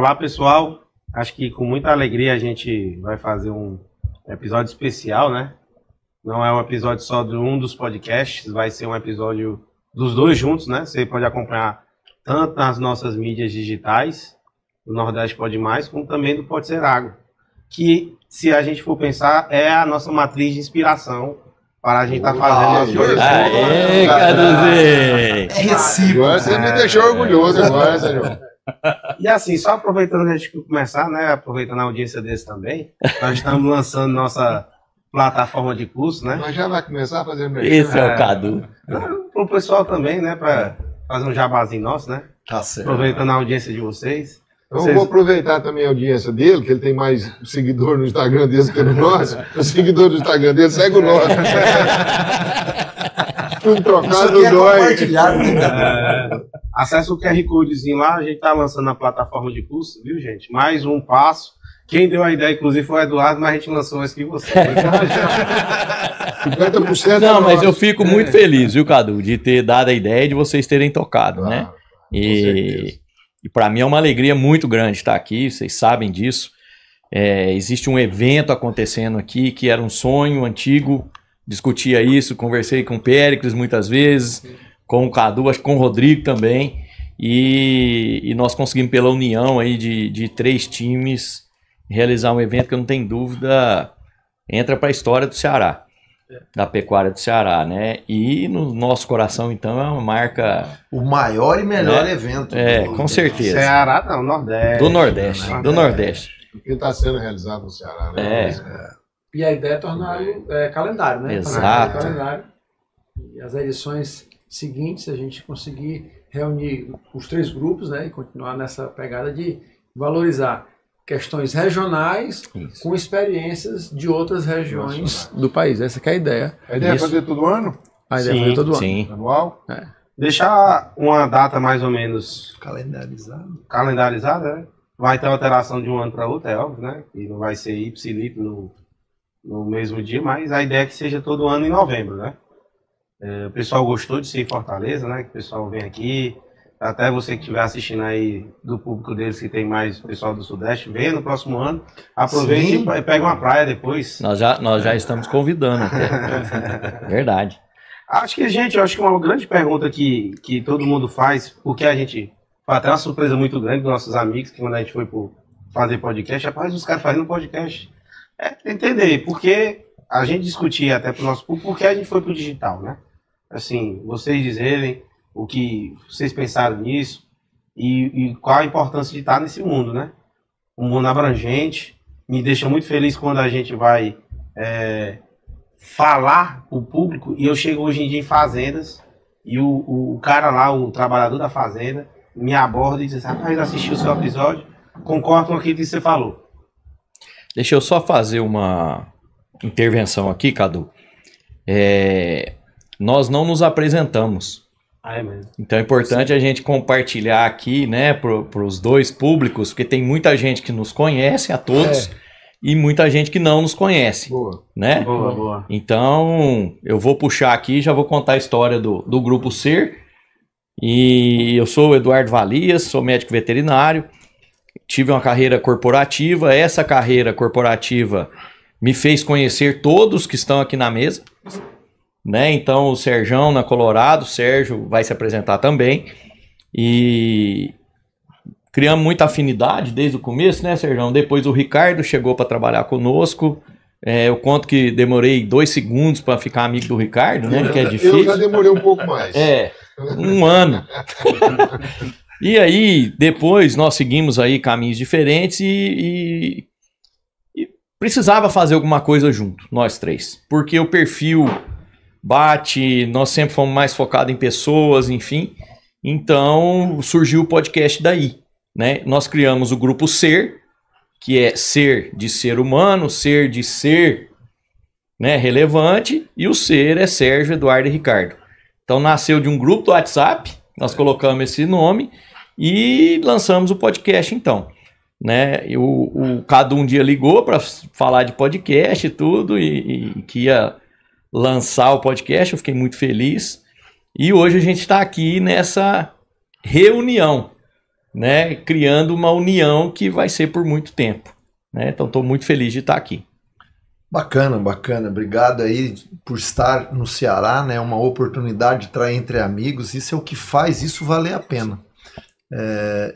Olá, pessoal. Acho que com muita alegria a gente vai fazer um episódio especial, né? Não é um episódio só de um dos podcasts, vai ser um episódio dos dois juntos, né? Você pode acompanhar tanto nas nossas mídias digitais, do Nordeste Pode Mais, como também do Pode Ser Água, que, se a gente for pensar, é a nossa matriz de inspiração para a gente estar fazendo esse jogo. Aê, Caduzinho! É recíproco. Agora você me deixou orgulhoso agora, Sérgio. E assim, só aproveitando a gente começar, né? Aproveitando a audiência desse também, nós estamos lançando nossa plataforma de curso, né? Mas já vai começar a fazer merchan. Esse é o Cadu. Para o pessoal também, né? Para fazer um jabazinho nosso, né? Tá certo. Aproveitando a audiência de vocês. Então eu vou aproveitar também a audiência dele, que ele tem mais seguidor no Instagram dele que no nosso. O seguidor do Instagram dele segue o nosso. Tudo trocado Isso aqui é dói. compartilhado, né? Acesse o QR Codezinho lá, a gente está lançando a plataforma de curso, viu, gente? Mais um passo. Quem deu a ideia, inclusive, foi o Eduardo, mas a gente lançou esse que você. 50% Não, mas nosso. eu fico muito feliz, viu, Cadu, de ter dado a ideia de vocês terem tocado, né? Ah, E para mim é uma alegria muito grande estar aqui, vocês sabem disso. Existe um evento acontecendo aqui que era um sonho antigo, discutia isso, conversei com o Péricles muitas vezes, com o Cadu, acho que com o Rodrigo também, e nós conseguimos pela união aí de 3 times realizar um evento que eu não tenho dúvida entra para a história do Ceará, da pecuária do Ceará, né? E no nosso coração, então, é uma marca... O maior e melhor evento. com certeza. Ceará, não, Nordeste. Do Nordeste, do Nordeste. Porque está sendo realizado no Ceará, né? E a ideia é torná-lo calendário, né? Exato. Calendário. E as edições seguintes, a gente conseguir reunir os 3 grupos, né? E continuar nessa pegada de valorizar questões regionais Isso. com experiências de outras regiões do país. Essa que é a ideia. A ideia é Isso. fazer todo ano? A ideia é Sim, fazer todo ano. Sim. Anual? Deixar uma data mais ou menos Calendarizado. calendarizada, né? Vai ter alteração de um ano para outro, é óbvio, né? E não vai ser ipsilip no mesmo dia, mas a ideia é que seja todo ano em novembro, né? O pessoal gostou de ser em Fortaleza, né? Que o pessoal vem aqui, até você que estiver assistindo aí do público deles, que tem mais pessoal do Sudeste, venha no próximo ano, aproveite Sim. e pega uma praia depois. Nós já estamos convidando até. Verdade. Acho que, gente, eu acho que uma grande pergunta que todo mundo faz, porque a gente foi até uma surpresa muito grande dos nossos amigos, que quando a gente foi fazer podcast, rapaz, os caras fazendo podcast. Entender, porque a gente discutia até para o nosso público, porque a gente foi para o digital, né? Assim, vocês dizerem o que vocês pensaram nisso e qual a importância de estar nesse mundo, né? Um mundo abrangente, me deixa muito feliz quando a gente vai falar o público, e eu chego hoje em dia em fazendas e o cara lá, o trabalhador da fazenda, me aborda e diz: rapaz, assisti o seu episódio, concordo com aquilo que você falou. Deixa eu só fazer uma intervenção aqui, Cadu. Nós não nos apresentamos. Ah, é mesmo. Então é importante a gente compartilhar aqui, né, para os 2 públicos, porque tem muita gente que nos conhece, a todos, e muita gente que não nos conhece, Boa. né? Boa, boa. Então, eu vou puxar aqui, já vou contar a história do Grupo Ser. E eu sou o Eduardo Valias, sou médico veterinário, tive uma carreira corporativa. Essa carreira corporativa me fez conhecer todos que estão aqui na mesa, né? Então, o Serjão na Colorado, o Sérgio vai se apresentar também. E criamos muita afinidade desde o começo, né, Serjão? Depois o Ricardo chegou para trabalhar conosco. Eu conto que demorei 2 segundos para ficar amigo do Ricardo, né? Que é Eu já difícil. demorei um pouco mais. 1 ano. E aí, depois nós seguimos aí caminhos diferentes e precisava fazer alguma coisa junto, nós 3. Porque o perfil bate, nós sempre fomos mais focados em pessoas, enfim. Então, surgiu o podcast daí, né? Nós criamos o Grupo Ser, que é ser de ser humano, ser de ser, né, relevante, e o ser é Sérgio, Eduardo e Ricardo. Então nasceu de um grupo do WhatsApp, nós colocamos esse nome e lançamos o podcast então, né? O Cadu um dia ligou para falar de podcast e tudo, e que ia lançar o podcast, eu fiquei muito feliz. E hoje a gente está aqui nessa reunião, né, criando uma união que vai ser por muito tempo, né? Então estou muito feliz de estar aqui. Bacana, bacana. Obrigado aí por estar no Ceará, né? Uma oportunidade de estar entre amigos. Isso é o que faz isso valer a pena.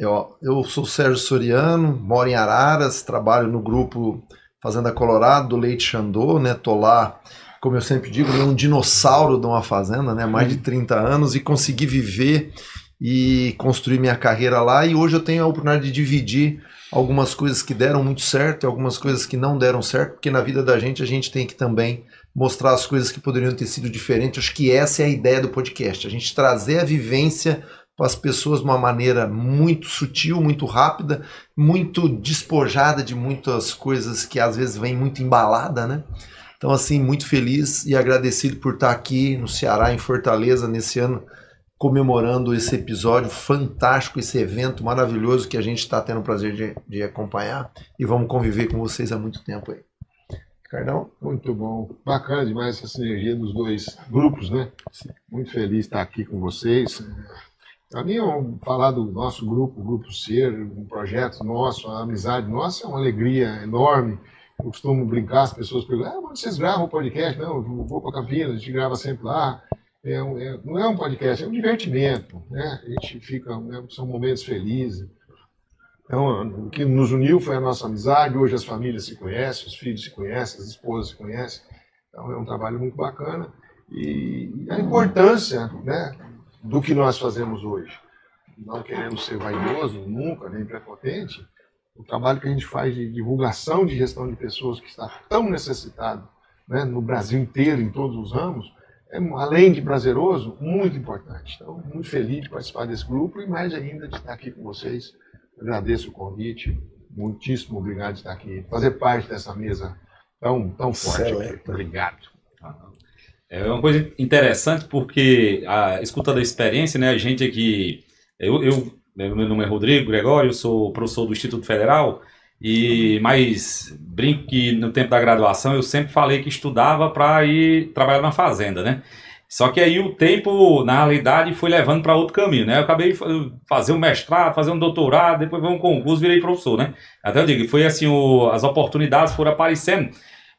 Eu sou o Sérgio Soriano, moro em Araras, trabalho no grupo Fazenda Colorado, do Leite Xandô, né? Tô lá, como eu sempre digo, um dinossauro de uma fazenda, né? Mais de 30 anos, e consegui viver e construir minha carreira lá, e hoje eu tenho a oportunidade de dividir algumas coisas que deram muito certo e algumas coisas que não deram certo, porque na vida da gente a gente tem que também mostrar as coisas que poderiam ter sido diferentes. Acho que essa é a ideia do podcast, a gente trazer a vivência para as pessoas de uma maneira muito sutil, muito rápida, muito despojada de muitas coisas que às vezes vem muito embalada, né? Então, assim, muito feliz e agradecido por estar aqui no Ceará, em Fortaleza, nesse ano, comemorando esse episódio fantástico, esse evento maravilhoso que a gente está tendo o prazer de acompanhar, e vamos conviver com vocês há muito tempo aí. Ricardão? Muito bom. Bacana demais essa sinergia dos dois grupos, né? Muito feliz de estar aqui com vocês. Para mim, falar do nosso grupo, o Grupo Ser, um projeto nosso, a amizade nossa, é uma alegria enorme. Eu costumo brincar, as pessoas perguntam, onde vocês gravam o podcast? Não, eu vou para Campinas, a gente grava sempre lá. Não é um podcast, é um divertimento, né? A gente fica, né, são momentos felizes. Então, o que nos uniu foi a nossa amizade. Hoje as famílias se conhecem, os filhos se conhecem, as esposas se conhecem. Então é um trabalho muito bacana. E a importância, né, do que nós fazemos hoje. Não querendo ser vaidoso, nunca, nem prepotente, o trabalho que a gente faz de divulgação de gestão de pessoas, que está tão necessitado, né, no Brasil inteiro, em todos os ramos, é, além de prazeroso, muito importante. Então, muito feliz de participar desse grupo e mais ainda de estar aqui com vocês. Agradeço o convite, muitíssimo obrigado de estar aqui, fazer parte dessa mesa tão forte aqui. Obrigado. É uma coisa interessante porque, escutando a experiência, né, a gente aqui, meu nome é Rodrigo Gregório, eu sou professor do Instituto Federal, mas brinco que no tempo da graduação eu sempre falei que estudava para ir trabalhar na fazenda, né? Só que aí o tempo, na realidade, foi levando para outro caminho, né? Eu acabei de fazer um mestrado, fazer um doutorado, depois veio um concurso, virei professor, né? Até eu digo, foi assim, as oportunidades foram aparecendo,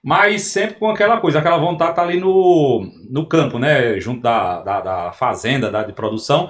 mas sempre com aquela coisa, aquela vontade de estar ali no campo, né? Junto da fazenda, de produção,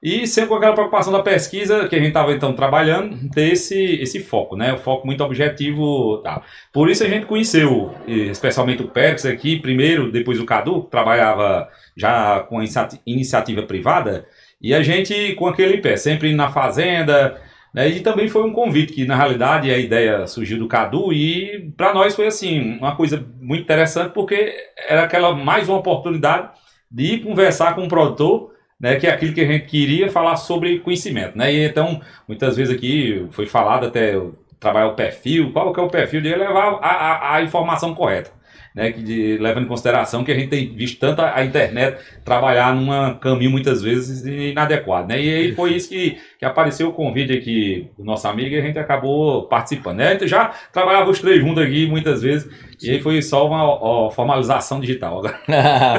e sempre com aquela preocupação da pesquisa, que a gente estava então trabalhando, ter esse foco, né? O foco muito objetivo. Tá. Por isso a gente conheceu, especialmente o Pérez aqui, primeiro, depois o Cadu, que trabalhava já com a iniciativa privada, e a gente com aquele pé, sempre indo na fazenda, né? E também foi um convite, que na realidade a ideia surgiu do Cadu, e para nós foi assim, uma coisa muito interessante, porque era mais uma oportunidade de ir conversar com um produtor, né, que é aquilo que a gente queria falar sobre conhecimento, né? E então, muitas vezes aqui foi falado até trabalhar o perfil, qual que é o perfil de levar a informação correta, né? Levando em consideração que a gente tem visto tanto a internet trabalhar num caminho muitas vezes inadequado, né? E aí foi isso que apareceu o convite aqui do nosso amigo, e a gente acabou participando, né? A gente já trabalhava os três juntos aqui muitas vezes, e aí foi só uma formalização digital.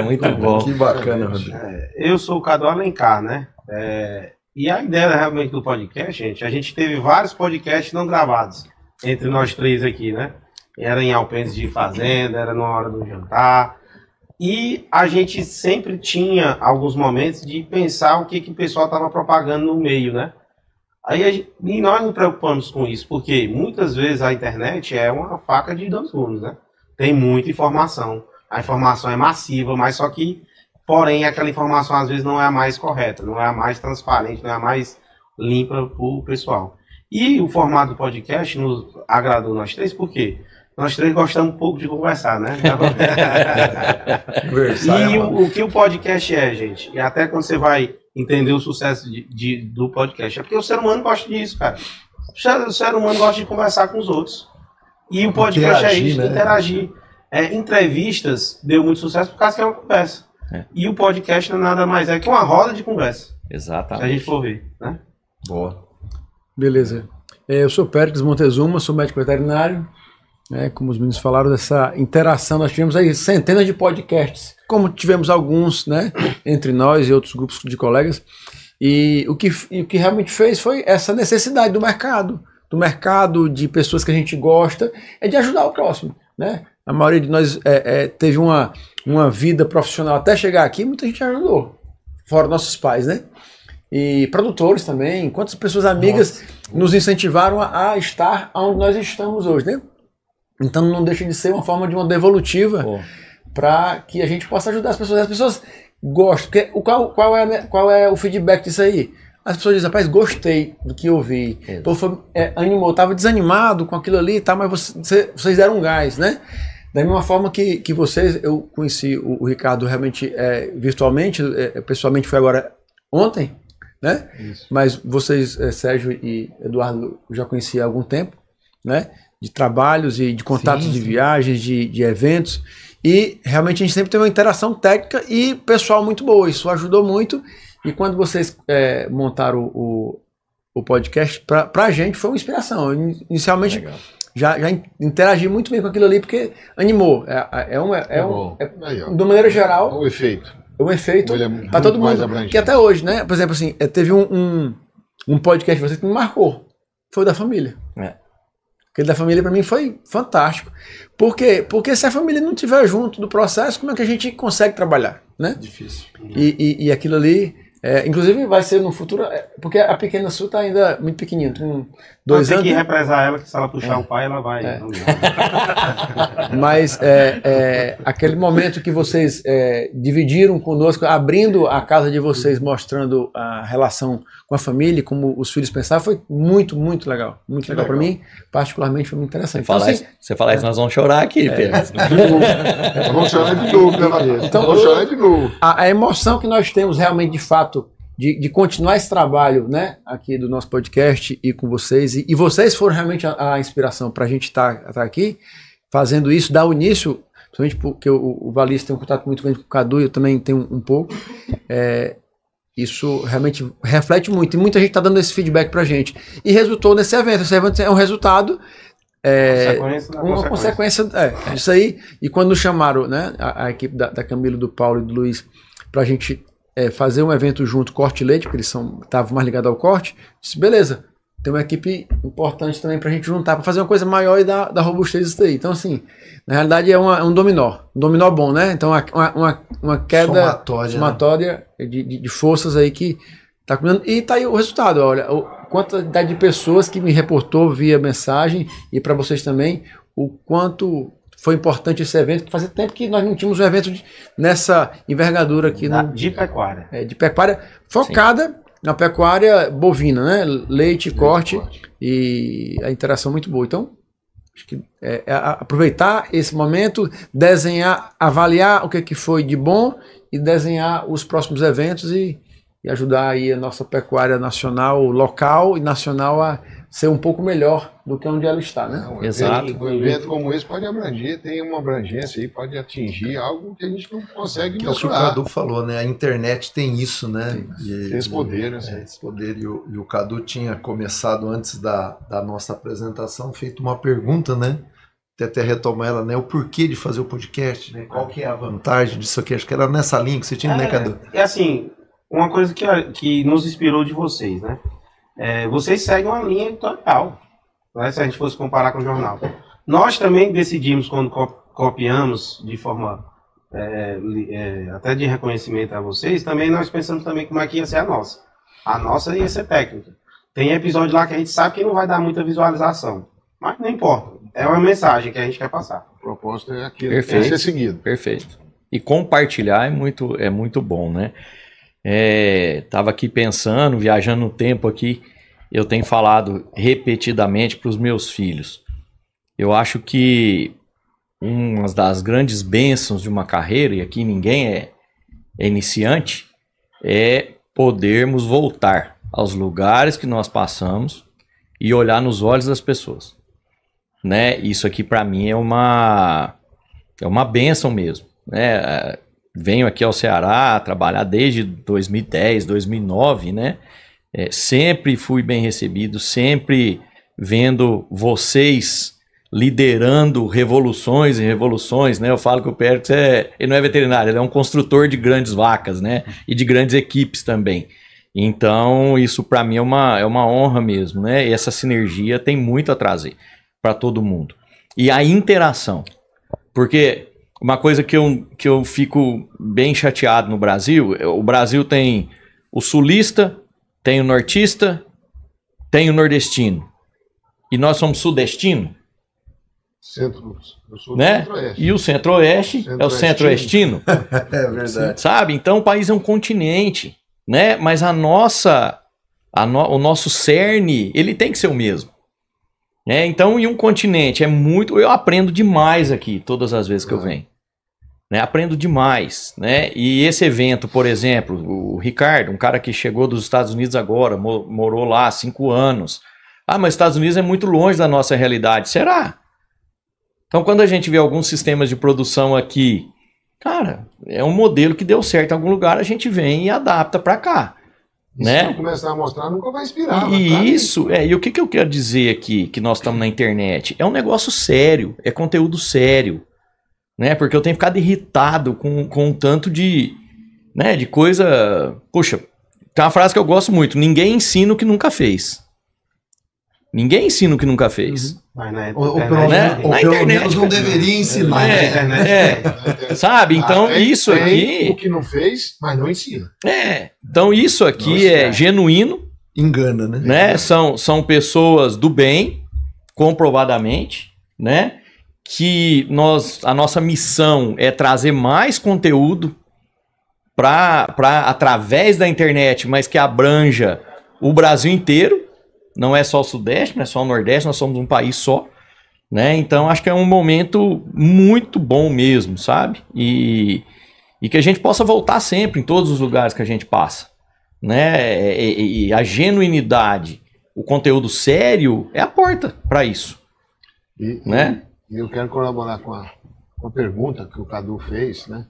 Muito bom. Que bacana, Rodrigo. Eu sou o Cadu Alencar, né? E a ideia realmente do podcast, gente, a gente teve vários podcasts não gravados entre nós três aqui, né? Era em alpendre de fazenda, era na hora do jantar. E a gente sempre tinha alguns momentos de pensar o que o pessoal estava propagando no meio, né? E nós nos preocupamos com isso, porque muitas vezes a internet é uma faca de dois gumes, né? Tem muita informação. A informação é massiva, mas só que, porém, aquela informação às vezes não é a mais correta, não é a mais transparente, não é a mais limpa para o pessoal. E o formato do podcast nos agradou nós três, por quê? Nós três gostamos um pouco de conversar, né? E o que o podcast é, gente? E até quando você vai entender o sucesso do podcast, é porque o ser humano gosta disso, cara. O ser humano gosta de conversar com os outros. E o podcast é isso, né? Interagir. Entrevistas deu muito sucesso por causa que é uma conversa. E o podcast não é nada mais que uma roda de conversa. Exatamente. Se a gente for ver, né? Boa. Beleza. Eu sou Pérez Montezuma, sou médico veterinário. Como os meninos falaram, dessa interação, nós tivemos aí centenas de podcasts, como tivemos alguns, né, entre nós e outros grupos de colegas, E o que realmente fez foi essa necessidade do mercado de pessoas que a gente gosta, é de ajudar o próximo, né? A maioria de nós teve uma vida profissional até chegar aqui, muita gente ajudou, fora nossos pais, né? E produtores também, quantas pessoas amigas nos incentivaram a estar onde nós estamos hoje, né? Então não deixa de ser uma forma de uma devolutiva para que a gente possa ajudar as pessoas. As pessoas gostam, porque qual é o feedback disso aí? As pessoas dizem, rapaz, gostei do que eu vi. Então, animou, estava desanimado com aquilo ali, tá, mas vocês deram um gás, né? Da mesma forma que vocês, eu conheci o Ricardo realmente virtualmente, pessoalmente foi agora ontem, né? Isso. Mas vocês, Sérgio e Eduardo, eu já conheci há algum tempo, né? De trabalhos e de contatos de viagens, de eventos. E realmente a gente sempre teve uma interação técnica e pessoal muito boa. Isso ajudou muito. E quando vocês montaram o podcast, pra gente foi uma inspiração. Inicialmente já interagi muito bem com aquilo ali, porque animou. De maneira geral, o efeito. Um efeito para todo mundo. Que até hoje, né? Por exemplo, assim, teve um podcast de vocês que me marcou. Foi o da família. Aquele da família para mim foi fantástico. Por quê? Porque se a família não estiver junto do processo, como é que a gente consegue trabalhar, né? Difícil. E aquilo ali, inclusive vai ser no futuro, porque a pequena Su está ainda muito pequenininha, com 2 anos. Tem que represar ela, que se ela puxar o pai, ela vai. Mas aquele momento que vocês dividiram conosco, abrindo a casa de vocês, mostrando a relação com a família, como os filhos pensavam, foi muito, muito legal. Muito legal para mim, particularmente foi muito interessante. Você falar isso, nós vamos chorar aqui, Pedro. Vamos chorar de novo, né, Maria? Então, vamos chorar de novo. A emoção que nós temos realmente, de fato, de continuar esse trabalho, né, aqui do nosso podcast e com vocês, e vocês foram realmente a inspiração para a gente estar aqui, fazendo isso, dar o início, principalmente porque o Valice tem um contato muito grande com o Cadu, eu também tenho um pouco, isso realmente reflete muito, e muita gente está dando esse feedback para a gente, e resultou nesse evento. Esse evento é um resultado, uma consequência disso aí. E quando nos chamaram, né, a equipe da Camila, do Paulo e do Luiz, para a gente fazer um evento junto, Corte e Leite, porque eles estavam mais ligados ao corte, disse, beleza, tem uma equipe importante também para a gente juntar, para fazer uma coisa maior e dar robustez isso daí. Então, assim, na realidade é um dominó bom, né? Então, uma queda somatória, né, de forças aí que está comendo. E tá aí o resultado, olha, a quantidade de pessoas que me reportou via mensagem, e para vocês também, o quanto foi importante esse evento. Fazia tempo que nós não tínhamos um evento nessa envergadura aqui. De pecuária. De pecuária focada na pecuária bovina, né? Leite, corte, e a interação muito boa. Então, acho que aproveitar esse momento, desenhar, avaliar o que foi de bom e desenhar os próximos eventos e ajudar aí a nossa pecuária nacional, local e nacional a ser um pouco melhor do que onde ela está, né? Exato. Um evento como esse pode abranger, tem uma abrangência aí, pode atingir algo que a gente não consegue mensurar. É o que o Cadu falou, né? A internet tem isso, né? Tem esse poder, né? Esse poder. E o Cadu tinha começado antes da nossa apresentação, feito uma pergunta, né? Até retomar ela, né? O porquê de fazer o podcast, né? Qual que é a vantagem disso aqui? Acho que era nessa linha que você tinha, né, Cadu? Assim, uma coisa que nos inspirou de vocês, né? Vocês seguem uma linha editorial, né? Se a gente fosse comparar com o jornal. Nós também decidimos, quando copiamos de forma até de reconhecimento a vocês, também nós pensamos também como é que ia ser a nossa. A nossa ia ser técnica. Tem episódio lá que a gente sabe que não vai dar muita visualização, mas não importa. É uma mensagem que a gente quer passar. O propósito é aquilo, perfeito, que ser seguido. Perfeito. E compartilhar é muito bom, né? Tava aqui pensando, viajando no tempo aqui, eu tenho falado repetidamente para os meus filhos. Eu acho que uma das grandes bênçãos de uma carreira, e aqui ninguém é iniciante, é podermos voltar aos lugares que nós passamos e olhar nos olhos das pessoas, né? Isso aqui para mim é uma bênção mesmo, né? Venho aqui ao Ceará trabalhar desde 2010, 2009, né? Sempre fui bem recebido, sempre vendo vocês liderando revoluções e revoluções, né? Eu falo que o Pérez ele não é veterinário, ele é um construtor de grandes vacas, né? E de grandes equipes também. Então, isso para mim é uma honra mesmo, né? E essa sinergia tem muito a trazer para todo mundo. E a interação. Porque uma coisa que eu fico bem chateado no Brasil, o Brasil tem o sulista, tem o nortista, tem o nordestino. E nós somos sudestino, Eu sou do né? Centro-Oeste. E o centro-oeste é o centro-oestino. É verdade. Sabe? Então o país é um continente, né? Mas o nosso cerne, ele tem que ser o mesmo. Né? Então, em um continente é muito... Eu aprendo demais aqui, todas as vezes que eu venho. Né? Aprendo demais, né? E esse evento, por exemplo, o Ricardo, um cara que chegou dos Estados Unidos agora, morou lá há 5 anos. Ah, mas Estados Unidos é muito longe da nossa realidade. Será? Então, quando a gente vê alguns sistemas de produção aqui, cara, é um modelo que deu certo em algum lugar, a gente vem e adapta para cá. E Né? se não começar a mostrar, nunca vai inspirar. E isso, e o que eu quero dizer aqui, que nós estamos na internet? É um negócio sério, é conteúdo sério. Né? Porque eu tenho ficado irritado com um tanto de, né, de coisa... Puxa, tem uma frase que eu gosto muito: ninguém ensina o que nunca fez. Ninguém ensina o que nunca fez. Mas na Ou internet, pelo menos não deveria ensinar. Sabe? Então isso aqui... O que não fez, mas não ensina. Então isso aqui é genuíno. Engana, né? São pessoas do bem, comprovadamente, né? Que a nossa missão é trazer mais conteúdo através da internet, mas que abranja o Brasil inteiro. Não é só o Sudeste, não é só o Nordeste, nós somos um país só, né? Então acho que é um momento muito bom mesmo, sabe? E que a gente possa voltar sempre em todos os lugares que a gente passa, né? E a genuinidade, o conteúdo sério é a porta para isso, né? E eu quero colaborar com a pergunta que o Cadu fez, né?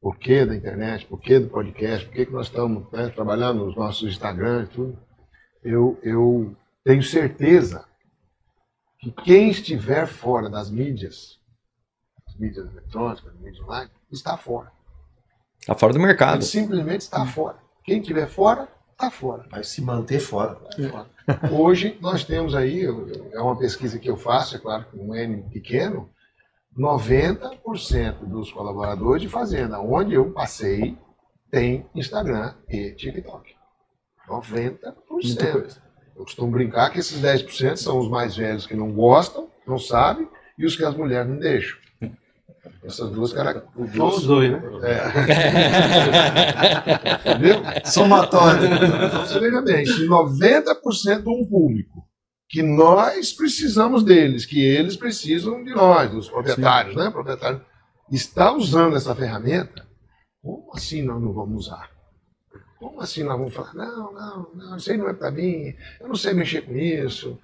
Por que da internet, por que do podcast, por que nós estamos, né, trabalhando nos nossos Instagram e tudo. Eu tenho certeza que quem estiver fora das mídias eletrônicas, mídias online, está fora. Está fora do mercado. Ele simplesmente está fora. Quem estiver fora, está fora. Vai se manter fora. Hoje nós temos aí, é uma pesquisa que eu faço, é claro, com um N pequeno, 90% dos colaboradores de fazenda, onde eu passei, tem Instagram e TikTok. 90%. Eu costumo brincar que esses 10% são os mais velhos que não gostam, não sabem, e os que as mulheres não deixam. Essas duas características. Os dois, né? Entendeu? Somatório. Então você veja bem, se 90% de um público que nós precisamos deles, que eles precisam de nós, dos proprietários, né? Proprietário, está usando essa ferramenta, como assim nós não vamos usar? Como assim nós vamos falar, não, isso aí não é para mim, eu não sei mexer com isso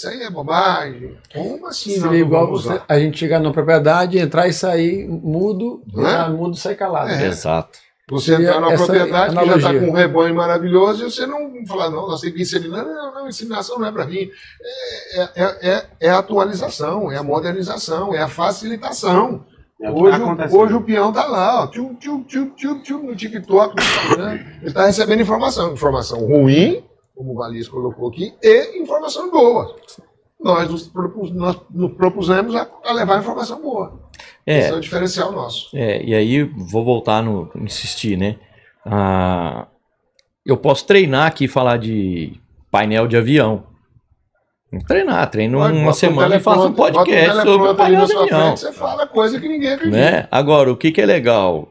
aí é bobagem. Como assim nós não vamos usar? A gente chegar numa propriedade, entrar e sair mudo, entrar mudo e sair calado. Exato. Você entrar numa propriedade que já está com um rebanho maravilhoso e você não falar, não, nós temos que inseminar. Não, inseminação não é para mim. É a atualização, é a modernização, é a facilitação. Hoje o peão está lá, ó, no TikTok, no Instagram, ele está recebendo informação ruim, como o Valis colocou aqui, e informação boa. Nós nos propusemos a levar informação boa. Esse é o diferencial nosso. E aí vou voltar insistir, né? Eu posso treinar aqui e falar de painel de avião. Treino uma semana e faço um podcast sobre o painel de avião. Você fala coisa que ninguém acredita. Né? Agora, o que é legal?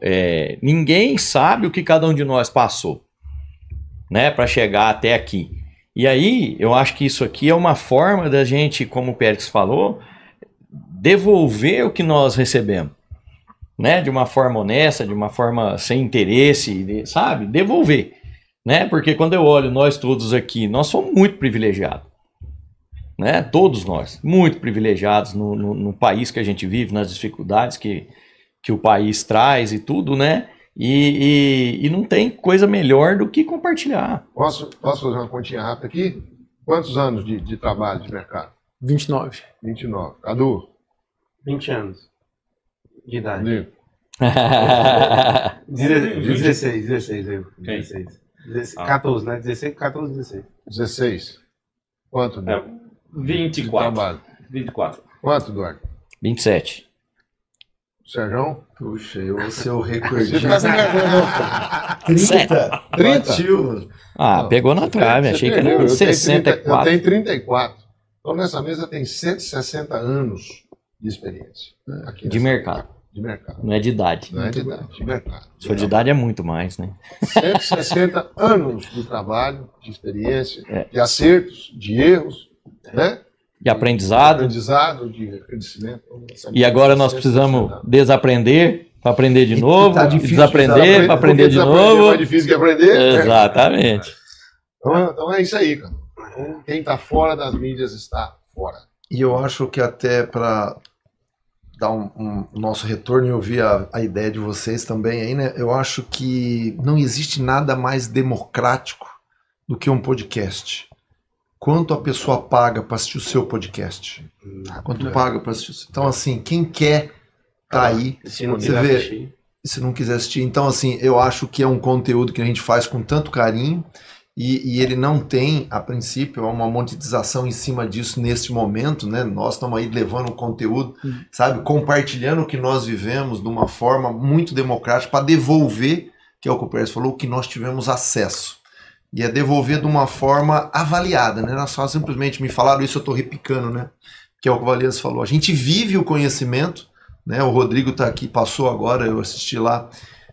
Ninguém sabe o que cada um de nós passou, né, para chegar até aqui. E aí, eu acho que isso aqui é uma forma da gente, como o Pérez falou, devolver o que nós recebemos, né, de uma forma honesta, de uma forma sem interesse, sabe? Devolver, né? Porque quando eu olho nós todos aqui, nós somos muito privilegiados. Né? Todos nós, muito privilegiados no país que a gente vive, nas dificuldades que o país traz e tudo, né? E não tem coisa melhor do que compartilhar. Posso fazer uma continha rápida aqui? Quantos anos de trabalho de mercado? 29. 29. Cadu? 20 anos de idade. Nego. 16 eu. 16. 14, né? 16, 14, 16. 16. Quanto, Duarte? 24. 24. Quanto, Duarte? 27. Sérgio? Puxa, eu vou ser o Você recordista. tá me enganando. 30? 30? Ah, pegou na trave, achei que era Eu 64. tenho 34. Então, nessa mesa tem 160 anos de experiência. Aqui De nessa- mercado, De mercado. não é de idade. Não é de idade, de mercado. Se for de idade é muito mais, né? 160 anos de trabalho, de experiência, É. de acertos, de erros, né? De aprendizado. Aprendizado, de crescimento. E agora nós precisamos 160 desaprender para aprender de novo, tá e difícil desaprender para aprender de É novo. mais difícil que aprender. Exatamente. Então é isso aí, cara. Então, quem está fora das mídias está fora. E eu acho que até para dar um nosso retorno e ouvir a ideia de vocês também aí, né? Eu acho que não existe nada mais democrático do que um podcast. Quanto a pessoa paga para assistir o seu podcast? Quanto paga para assistir o seu? Então, assim, quem quer tá aí. Se não Você quiser vê, assistir. se não quiser assistir. Então, assim, eu acho que é um conteúdo que a gente faz com tanto carinho e ele não tem, a princípio, uma monetização em cima disso neste momento, né? Nós estamos aí levando o conteúdo, sabe? Compartilhando o que nós vivemos de uma forma muito democrática para devolver, que é o que o Pérez falou, o que nós tivemos acesso. E é devolver de uma forma avaliada, né? Não é só simplesmente me falaram isso, eu estou repicando, né? Que é o que o Valias falou. A gente vive o conhecimento, né? O Rodrigo está aqui, passou agora, eu assisti lá.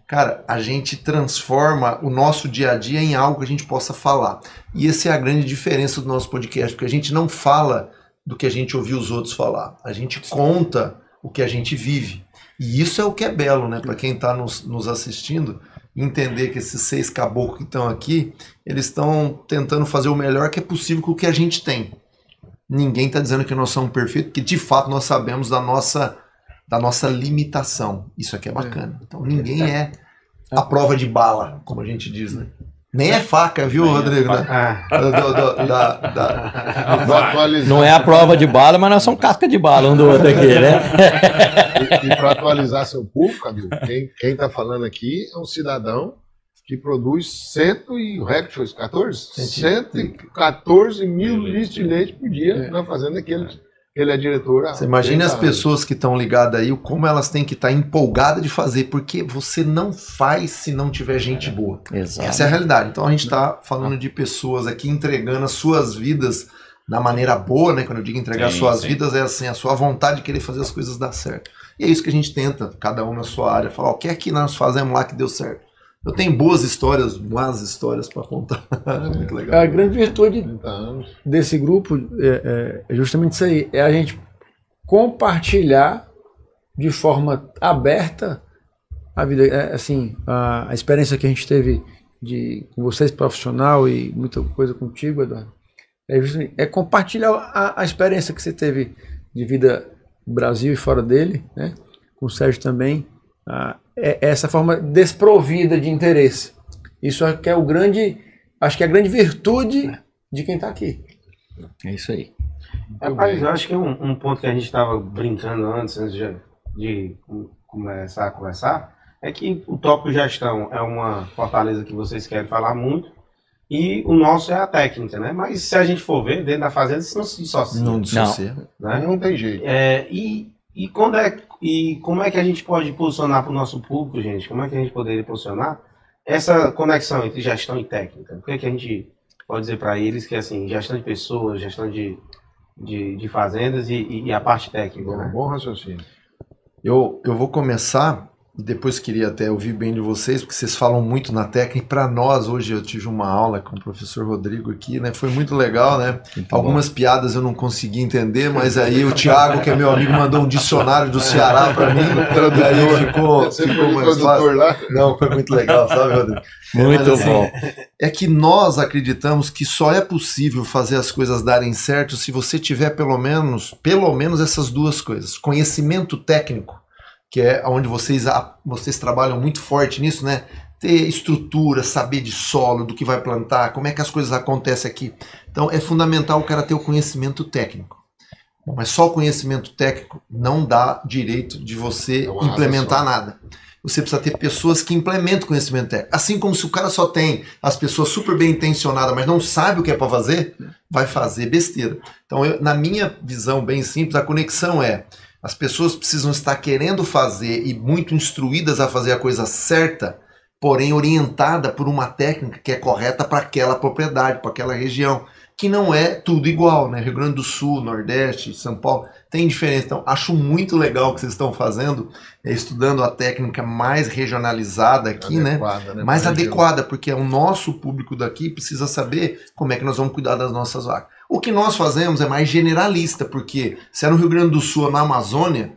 Cara, a gente transforma o nosso dia a dia em algo que a gente possa falar. E essa é a grande diferença do nosso podcast, porque a gente não fala do que a gente ouviu os outros falar. A gente conta o que a gente vive. E isso é o que é belo, né? Para quem está nos assistindo, entender que esses 6 caboclos que estão aqui, eles estão tentando fazer o melhor que é possível com o que a gente tem. Ninguém está dizendo que nós somos perfeitos, porque de fato nós sabemos da nossa limitação. Isso aqui é bacana. Então ninguém é a prova de bala, como a gente diz, né? Nem é faca, viu, Rodrigo? Né? Vou atualizar. Não é a prova de bala, mas nós somos casca de bala um do outro aqui, né? E para atualizar seu público, Cadu, quem está falando aqui é um cidadão que produz o recorde foi 114 mil litros de leite por dia na fazenda que ele é diretor. Você imagina as pessoas que estão ligadas aí, como elas têm que estar empolgadas de fazer, porque você não faz se não tiver gente boa. Exato. Essa é a realidade. Então a gente está falando de pessoas aqui entregando as suas vidas da maneira boa, né? Quando eu digo entregar Sim, suas sim. vidas, é assim, a sua vontade de querer fazer as coisas dar certo. E é isso que a gente tenta, cada um na sua área, falar, o que é que nós fazemos lá que deu certo? Eu tenho boas histórias, más histórias para contar. Muito legal. A grande virtude 30 anos. desse grupo é justamente isso aí, é a gente compartilhar de forma aberta a vida, assim, a experiência que a gente teve com vocês profissional e muita coisa contigo, Eduardo, é compartilhar a experiência que você teve de vida no Brasil e fora dele, né? Com o Sérgio também, é essa forma desprovida de interesse. Isso é que é acho que é a grande virtude de quem está aqui. É isso aí. Rapaz, eu acho que um ponto que a gente estava brincando antes de começar a conversar, é que o tópico gestão é uma fortaleza que vocês querem falar muito, e o nosso é a técnica, né? Mas se a gente for ver, dentro da fazenda, isso não se dissocia. Não dissocia. Né? Não tem jeito. E como é que a gente pode posicionar para o nosso público, gente? Como é que a gente poderia posicionar essa conexão entre gestão e técnica? O que é que a gente pode dizer para eles que é assim, gestão de pessoas, gestão de fazendas e a parte técnica, né? Bom raciocínio. Eu vou começar, e depois queria até ouvir bem de vocês, porque vocês falam muito na técnica, e para nós, hoje eu tive uma aula com o professor Rodrigo aqui, né? Foi muito legal, né? Algumas piadas eu não consegui entender, mas aí o Thiago, que é meu amigo, mandou um dicionário do Ceará para mim, daí ficou mais fácil. Lá. Não, foi muito legal, sabe, Rodrigo? Muito Mas, assim, bom. É que nós acreditamos que só é possível fazer as coisas darem certo se você tiver pelo menos essas duas coisas. Conhecimento técnico, que é onde vocês trabalham muito forte nisso, né? Ter estrutura, saber de solo, do que vai plantar, como é que as coisas acontecem aqui. Então é fundamental o cara ter o conhecimento técnico. Bom, mas só o conhecimento técnico não dá direito de você implementar nada. você precisa ter pessoas que implementam conhecimento técnico. Assim como se o cara só tem as pessoas super bem intencionadas, mas não sabe o que é para fazer, vai fazer besteira. Então, na minha visão bem simples, a conexão é: as pessoas precisam estar querendo fazer e muito instruídas a fazer a coisa certa, porém orientada por uma técnica que é correta para aquela propriedade, para aquela região, que não é tudo igual, né? Rio Grande do Sul, Nordeste, São Paulo, tem diferença. Então, acho muito legal o que vocês estão fazendo, estudando a técnica mais regionalizada aqui, adequada, né? Mais adequada, porque o nosso público daqui precisa saber como é que nós vamos cuidar das nossas vacas. O que nós fazemos é mais generalista, porque se é no Rio Grande do Sul ou na Amazônia,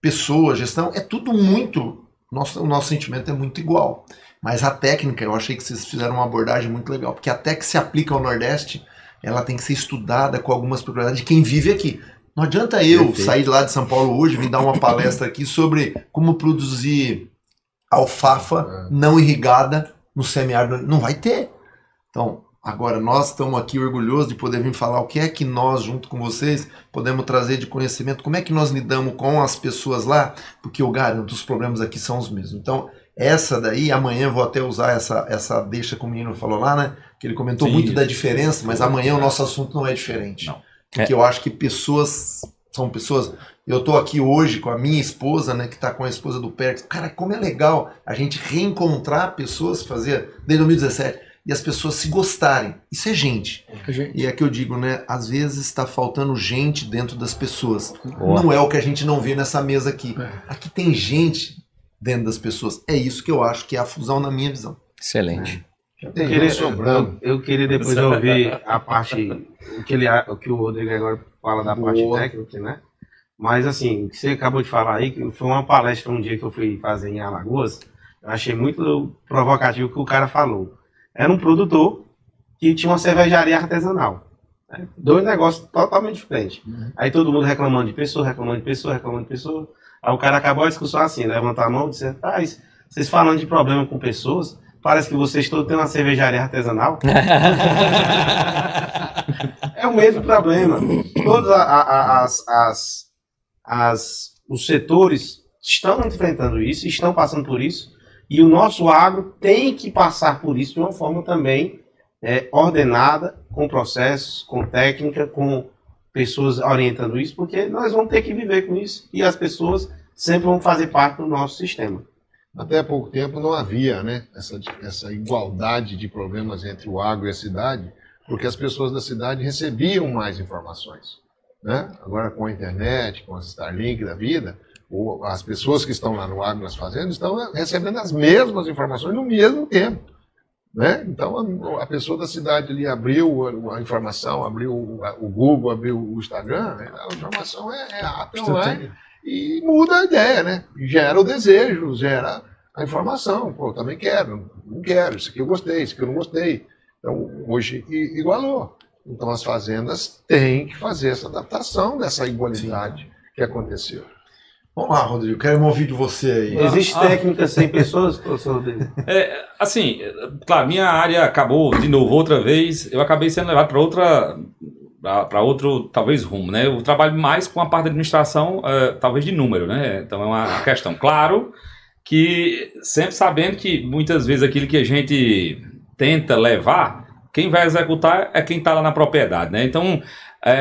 pessoa, gestão, é tudo muito... O nosso sentimento é muito igual. Mas a técnica, eu achei que vocês fizeram uma abordagem muito legal, porque até que se aplica ao Nordeste, ela tem que ser estudada com algumas propriedades de quem vive aqui. Não adianta eu sair lá de São Paulo hoje e vir dar uma palestra aqui sobre como produzir alfafa não irrigada no semiárido. Não vai ter. Então, agora nós estamos aqui orgulhosos de poder vir falar o que é que nós, junto com vocês, podemos trazer de conhecimento, como é que nós lidamos com as pessoas lá, porque eu garanto, os problemas aqui são os mesmos. Então, essa daí, amanhã eu vou até usar essa deixa que o menino falou lá, né? Que ele comentou muito da diferença, mas amanhã o nosso assunto não é diferente. Não. Porque eu acho que pessoas são pessoas... Eu estou aqui hoje com a minha esposa, né? Que está com a esposa do Pérez. Cara, como é legal a gente reencontrar pessoas que fazia desde 2017 e as pessoas se gostarem. Isso é gente. E é que eu digo, né? Às vezes está faltando gente dentro das pessoas. Não é o que a gente não vê nessa mesa aqui. Aqui tem gente dentro das pessoas. É isso que eu acho que é a fusão na minha visão. Excelente. Eu queria depois ouvir a parte, o que o Rodrigo agora fala da parte técnica, né? Mas assim, o que você acabou de falar aí, que foi uma palestra um dia que eu fui fazer em Alagoas, eu achei muito provocativo o que o cara falou. Era um produtor que tinha uma cervejaria artesanal. Né? Dois negócios totalmente diferentes. Aí todo mundo reclamando de pessoa, reclamando de pessoa, reclamando de pessoa. Aí o cara acabou a discussão assim, levantar a mão e disse, vocês falando de problema com pessoas, parece que vocês todos têm uma cervejaria artesanal. É o mesmo problema. Todos os setores estão enfrentando isso, estão passando por isso, e o nosso agro tem que passar por isso de uma forma também ordenada, com processos, com técnica, com pessoas orientando isso, porque nós vamos ter que viver com isso, e as pessoas sempre vão fazer parte do nosso sistema. Até há pouco tempo não havia, né, essa igualdade de problemas entre o agro e a cidade, porque as pessoas da cidade recebiam mais informações. Né? Agora com a internet, com as Starlink da vida, as pessoas que estão lá no agro, nas fazendas, estão recebendo as mesmas informações no mesmo tempo. Né? Então a pessoa da cidade ali abriu a informação, abriu o Google, abriu o Instagram, né? A informação é rápida online. E muda a ideia, né? Gera o desejo, gera a informação. Pô, eu também quero, não quero, isso aqui eu gostei, isso aqui eu não gostei. Então, hoje igualou. Então, as fazendas têm que fazer essa adaptação dessa igualdade que aconteceu. Vamos lá, Rodrigo, quero ouvir de você aí. Existe técnica sem pessoas, professor Rodrigo? Assim, claro, minha área acabou, de novo, outra vez, eu acabei sendo levado para outro, talvez, rumo, né? Eu trabalho mais com a parte da administração, talvez de número, né? Então é uma questão. Claro que sempre sabendo que muitas vezes aquilo que a gente tenta levar, quem vai executar é quem está lá na propriedade, né? Então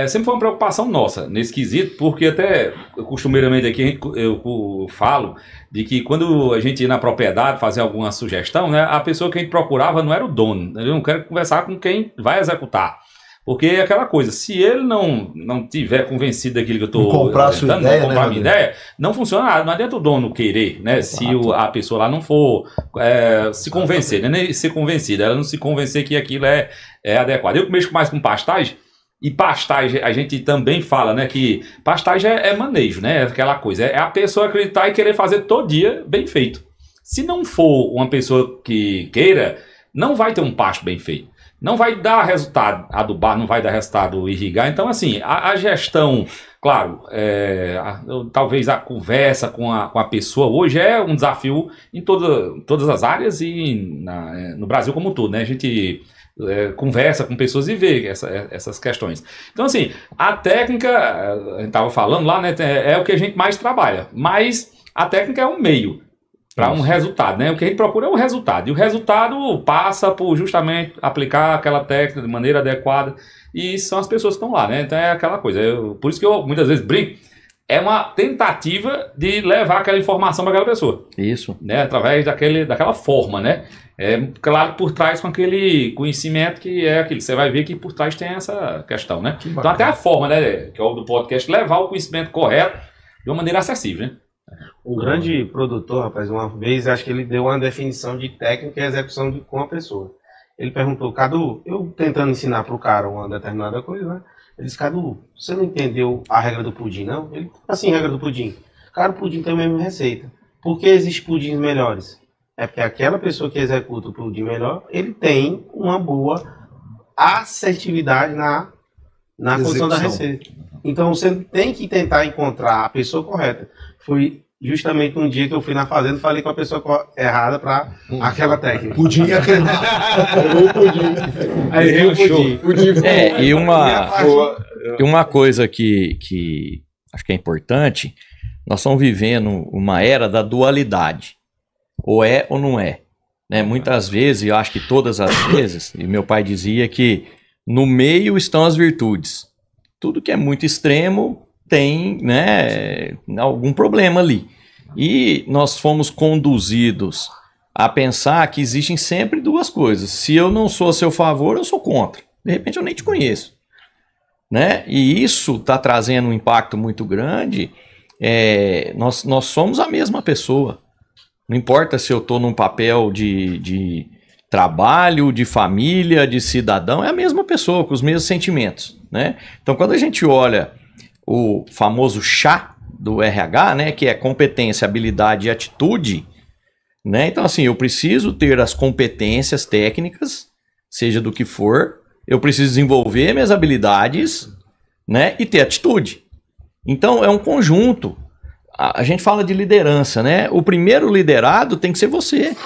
sempre foi uma preocupação nossa nesse quesito, porque até costumeiramente aqui eu falo de que quando a gente ia na propriedade fazer alguma sugestão, né? A pessoa que a gente procurava não era o dono, eu não quero conversar com quem vai executar. Porque é aquela coisa, se ele não tiver convencido daquilo que eu estou comprar a sua ideia, comprar a minha ideia, não funciona nada, não adianta o dono querer, né? Exato. Se a pessoa lá não for se convencer, né? Nem ser convencida, ela não se convencer que aquilo é adequado. Eu mexo mais com pastagem, e pastagem a gente também fala, né? Que pastagem é manejo, né? É aquela coisa, é a pessoa acreditar e querer fazer todo dia bem feito. Se não for uma pessoa que queira, não vai ter um pasto bem feito. Não vai dar resultado adubar, não vai dar resultado irrigar. Então, assim, a gestão, claro, talvez a conversa com a pessoa hoje é um desafio em todas as áreas e no Brasil como um todo, né? A gente conversa com pessoas e vê essas questões. Então, assim, a técnica, a gente estava falando lá, né? É o que a gente mais trabalha, mas a técnica é um meio. para um resultado, né? O que a gente procura é um resultado. E o resultado passa por justamente aplicar aquela técnica de maneira adequada. E são as pessoas que estão lá, né? Então é aquela coisa. Por isso que eu muitas vezes brinco. É uma tentativa de levar aquela informação para aquela pessoa. Isso. Né? Através daquela forma, né? É claro, por trás com aquele conhecimento que é aquilo. Você vai ver que por trás tem essa questão, né? Então até a forma, né? Que é o do podcast, levar o conhecimento correto de uma maneira acessível, né? O grande produtor, rapaz, uma vez, acho que ele deu uma definição de técnica e execução com a pessoa. Ele perguntou, Cadu, eu tentando ensinar pro cara uma determinada coisa, né? Ele disse, Cadu, você não entendeu a regra do pudim, não? Ele, assim, regra do pudim. Cara, o pudim tem a mesma receita. Por que existem pudins melhores? É porque aquela pessoa que executa o pudim melhor, ele tem uma boa assertividade na construção da receita. Então você tem que tentar encontrar a pessoa correta. Foi justamente um dia que eu fui na fazenda e falei com a pessoa errada para aquela técnica. Pudim e aquele. Aí o show. E uma coisa que acho que é importante, nós estamos vivendo uma era da dualidade. Ou é ou não é. Né? Muitas vezes, eu acho que todas as vezes, e meu pai dizia que no meio estão as virtudes. Tudo que é muito extremo tem, né, algum problema ali. E nós fomos conduzidos a pensar que existem sempre duas coisas. Se eu não sou a seu favor, eu sou contra. De repente eu nem te conheço. Né? E isso está trazendo um impacto muito grande. Nós somos a mesma pessoa. Não importa se eu estou num papel de trabalho, de família, de cidadão, é a mesma pessoa, com os mesmos sentimentos. Né? Então, quando a gente olha o famoso chá do RH, né, que é competência, habilidade e atitude, né? Então, assim, eu preciso ter as competências técnicas, seja do que for, eu preciso desenvolver minhas habilidades, né, e ter atitude. Então, é um conjunto. A gente fala de liderança, né? O primeiro liderado tem que ser você.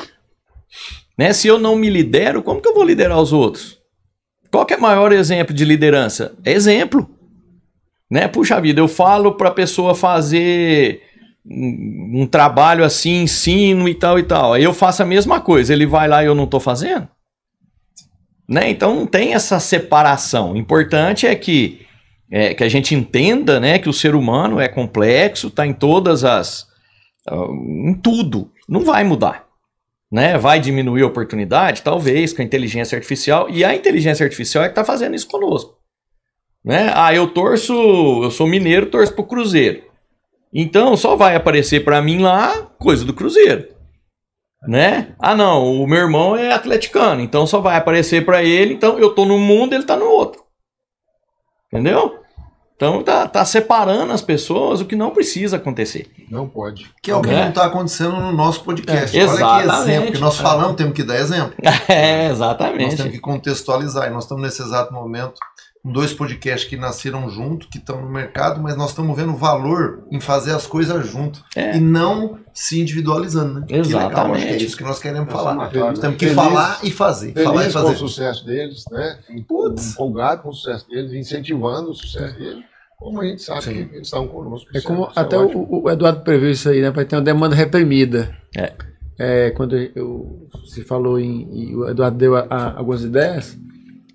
Né? Se eu não me lidero, como que eu vou liderar os outros? Qual que é o maior exemplo de liderança? É exemplo. Né? Puxa vida, eu falo para a pessoa fazer um trabalho assim, ensino e tal e tal. Aí eu faço a mesma coisa, ele vai lá e eu não estou fazendo. Né? Então não tem essa separação. O importante é que a gente entenda, né, que o ser humano é complexo, está em todas em tudo. Não vai mudar. Né? Vai diminuir a oportunidade? Talvez, com a inteligência artificial. E a inteligência artificial é que está fazendo isso conosco. Né? Eu sou mineiro, torço pro Cruzeiro. Então só vai aparecer para mim lá coisa do Cruzeiro. Né? Não, o meu irmão é atleticano, então só vai aparecer para ele, então eu tô num mundo, ele tá no outro. Entendeu? Então tá separando as pessoas, o que não precisa acontecer. Não pode. Que é o que não está acontecendo no nosso podcast. Exatamente. Olha que exemplo, que nós falamos, temos que dar exemplo. Exatamente. Nós temos que contextualizar, e nós estamos nesse exato momento com 2 podcasts que nasceram junto, que estão no mercado, mas nós estamos vendo valor em fazer as coisas junto e não se individualizando. Né? Exatamente. Que legal, acho que é isso que nós queremos falar. Nós temos que Feliz, falar e fazer. Falar e fazer. Com o sucesso deles, né? Empolgado com o sucesso deles, incentivando o sucesso deles, como a gente sabe que eles estão conosco. É como até o Eduardo previu isso aí, né? Para ter uma demanda reprimida. Quando se falou e o Eduardo deu algumas ideias,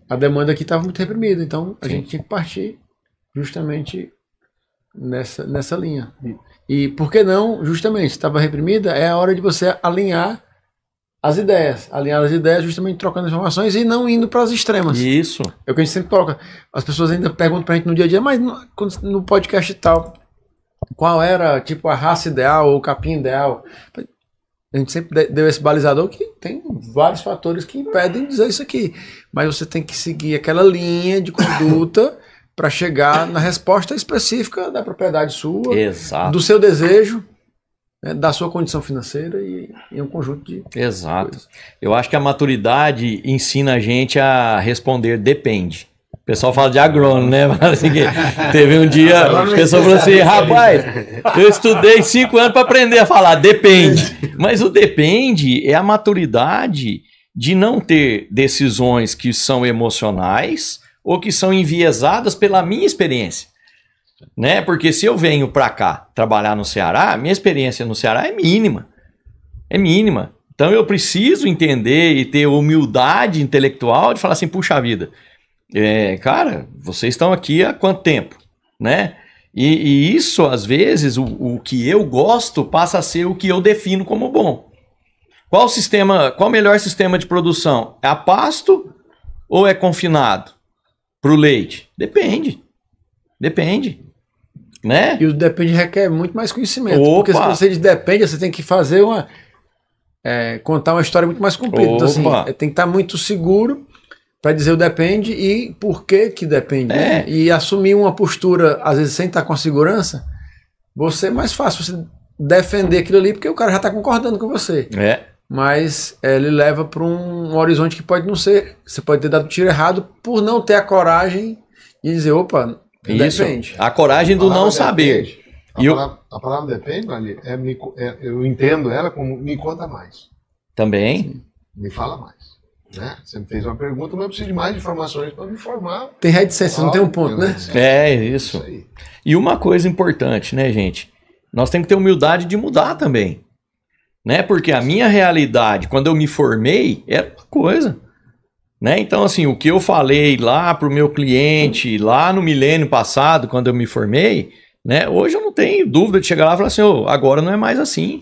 a demanda aqui estava muito reprimida, então a gente tinha que partir justamente nessa linha. E por que não, justamente, estava reprimida, é a hora de você alinhar as ideias. Alinhar as ideias justamente trocando informações e não indo para as extremas. Isso. É o que a gente sempre coloca. As pessoas ainda perguntam para a gente no dia a dia, mas no podcast e tal, qual era tipo a raça ideal ou o capim ideal? A gente sempre deu esse balizador que tem vários fatores que impedem de dizer isso aqui. Mas você tem que seguir aquela linha de conduta para chegar na resposta específica da propriedade sua, Exato. do seu desejo, né, da sua condição financeira e um conjunto de coisas. Eu acho que a maturidade ensina a gente a responder depende. O pessoal fala de agrônomo, né? Assim, teve um dia, a pessoa falou assim, rapaz, eu estudei 5 anos para aprender a falar, depende. Mas o depende é a maturidade de não ter decisões que são emocionais ou que são enviesadas pela minha experiência. Né? Porque se eu venho para cá trabalhar no Ceará, minha experiência no Ceará é mínima. É mínima. Então eu preciso entender e ter humildade intelectual de falar assim, puxa vida, cara, vocês estão aqui há quanto tempo, né? E isso, às vezes, o que eu gosto passa a ser o que eu defino como bom. Qual o melhor sistema de produção? É a pasto ou é confinado para o leite? Depende, né? E o depende requer muito mais conhecimento. Opa. Porque se você diz depende, você tem que fazer contar uma história muito mais comprida. Então, assim, Opa. tem que estar muito seguro para dizer o depende e por que depende. Né? E assumir uma postura, às vezes, sem estar com a segurança, você é mais fácil você defender aquilo ali, porque o cara já está concordando com você. Mas ele leva para um horizonte que pode não ser. Você pode ter dado tiro errado por não ter a coragem de dizer, opa, isso. depende. A coragem do não saber. A palavra depende, ali, eu entendo ela como me conta mais. Também. Me fala mais. Né? Você me fez uma pergunta, mas eu preciso de mais informações para me informar. Tem reticência, não tem um ponto, né? Isso. E uma coisa importante, né, gente? Nós temos que ter humildade de mudar também. Né? Porque a minha realidade, quando eu me formei, era uma coisa. Né? Então, assim, o que eu falei lá para o meu cliente, lá no milênio passado, quando eu me formei, né? Hoje eu não tenho dúvida de chegar lá e falar assim, agora não é mais assim.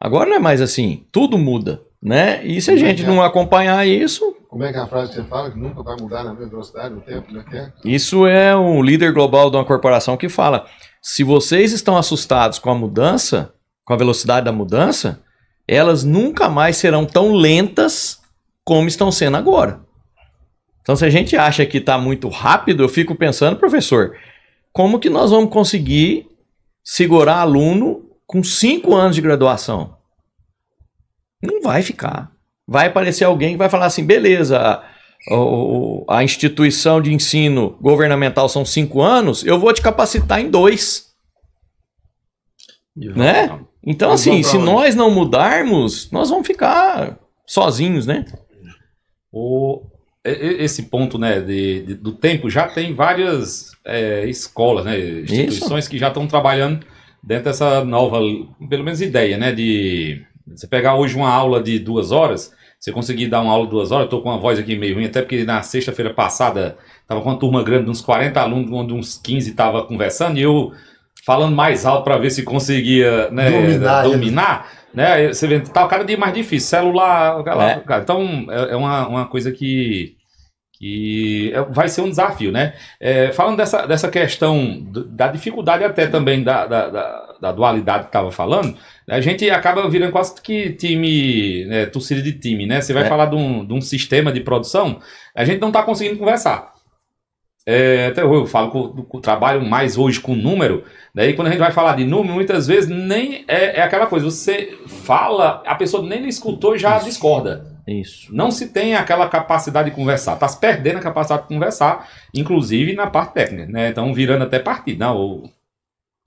Agora não é mais assim. Tudo muda. Né? E se a gente não acompanhar isso... Como é que é a frase que você fala? Que nunca vai mudar na mesma velocidade do tempo? Como é que é? Isso é um líder global de uma corporação que fala, se vocês estão assustados com a mudança, com a velocidade da mudança, elas nunca mais serão tão lentas como estão sendo agora. Então, se a gente acha que está muito rápido, eu fico pensando, professor, como que nós vamos conseguir segurar aluno com 5 anos de graduação? Não vai ficar. Vai aparecer alguém que vai falar assim, beleza, a instituição de ensino governamental são 5 anos, eu vou te capacitar em 2. Né? Então, assim, se nós não mudarmos, nós vamos ficar sozinhos, né? Esse ponto, né, do tempo, já tem várias escolas, né, instituições que já estão trabalhando dentro dessa nova, pelo menos ideia, né, de você pegar hoje uma aula de 2 horas, você conseguir dar uma aula de 2 horas, eu tô com uma voz aqui meio ruim, até porque na sexta-feira passada tava com uma turma grande, uns 40 alunos, onde uns 15 tava conversando, e eu falando mais alto para ver se conseguia, né, dominar, né? Você vê, tá cada dia mais difícil, celular, cara. Então é uma coisa que vai ser um desafio, né? Falando dessa questão da dificuldade até também da dualidade que estava falando, a gente acaba virando quase que time, né, torcida de time, né? Você vai falar de um sistema de produção, a gente não está conseguindo conversar. Até eu falo que eu trabalho mais hoje com número, daí quando a gente vai falar de número, muitas vezes nem é aquela coisa, você fala, a pessoa nem escutou e já discorda. Isso. Não se tem aquela capacidade de conversar, está se perdendo a capacidade de conversar, inclusive na parte técnica, né? Então virando até partido, não,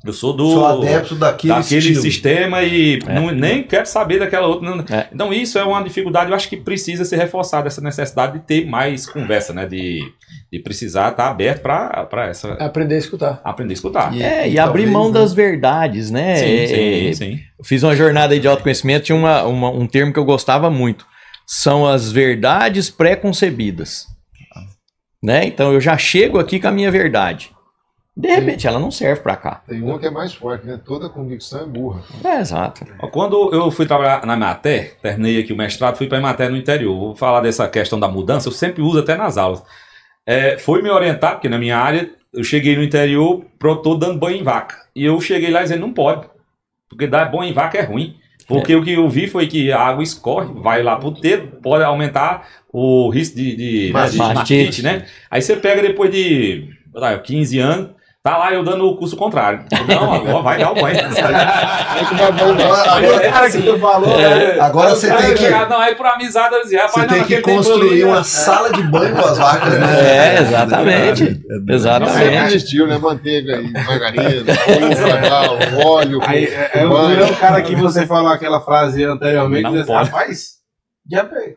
eu sou adepto daquele sistema e nem quero saber daquela outra. Não. Então isso é uma dificuldade, eu acho que precisa ser reforçada, essa necessidade de ter mais conversa, né? De precisar estar aberto para essa... Aprender a escutar. Aprender a escutar. E abrir mão das verdades, né? Sim. Eu fiz uma jornada aí de autoconhecimento, tinha um termo que eu gostava muito. São as verdades pré-concebidas. Né? Então eu já chego aqui com a minha verdade. De repente ela não serve para cá. Tem uma que é mais forte, né? Toda convicção é burra. Exato. Quando eu fui trabalhar na Emater, terminei aqui o mestrado, fui para a Emater no interior. Vou falar dessa questão da mudança, eu sempre uso até nas aulas. Foi me orientar, porque na minha área, eu cheguei no interior, tô dando banho em vaca. E eu cheguei lá dizendo, não pode. Porque dar banho em vaca é ruim. Porque o que eu vi foi que a água escorre, vai lá pro dedo, pode aumentar o risco de mastite, né? Aí você pega depois de 15 anos, tá lá eu dando o curso contrário. Não, agora vai dar o banho. Agora você tem que... Não, aí por amizade eu dizia, rapaz, você tem que construir uma sala de banho com as vacas, né? Exatamente. Sempre existiu, né? Manteiga e margarina, óleo. O cara que você falou aquela frase anteriormente, diz, rapaz,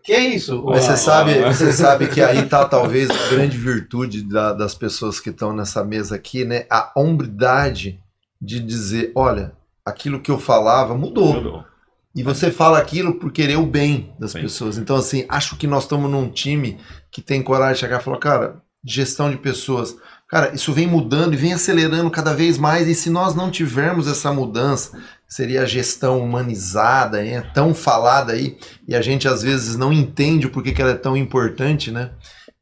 que é isso? Mas você sabe que aí tá talvez a grande virtude das pessoas que estão nessa mesa aqui, né? A hombridade de dizer, olha, aquilo que eu falava mudou. E você fala aquilo por querer o bem das Sim. pessoas. Então, assim, acho que nós estamos num time que tem coragem de chegar e falar, cara, gestão de pessoas. Cara, isso vem mudando e vem acelerando cada vez mais. E se nós não tivermos essa mudança, seria a gestão humanizada, tão falada aí, e a gente às vezes não entende o porquê que ela é tão importante, né?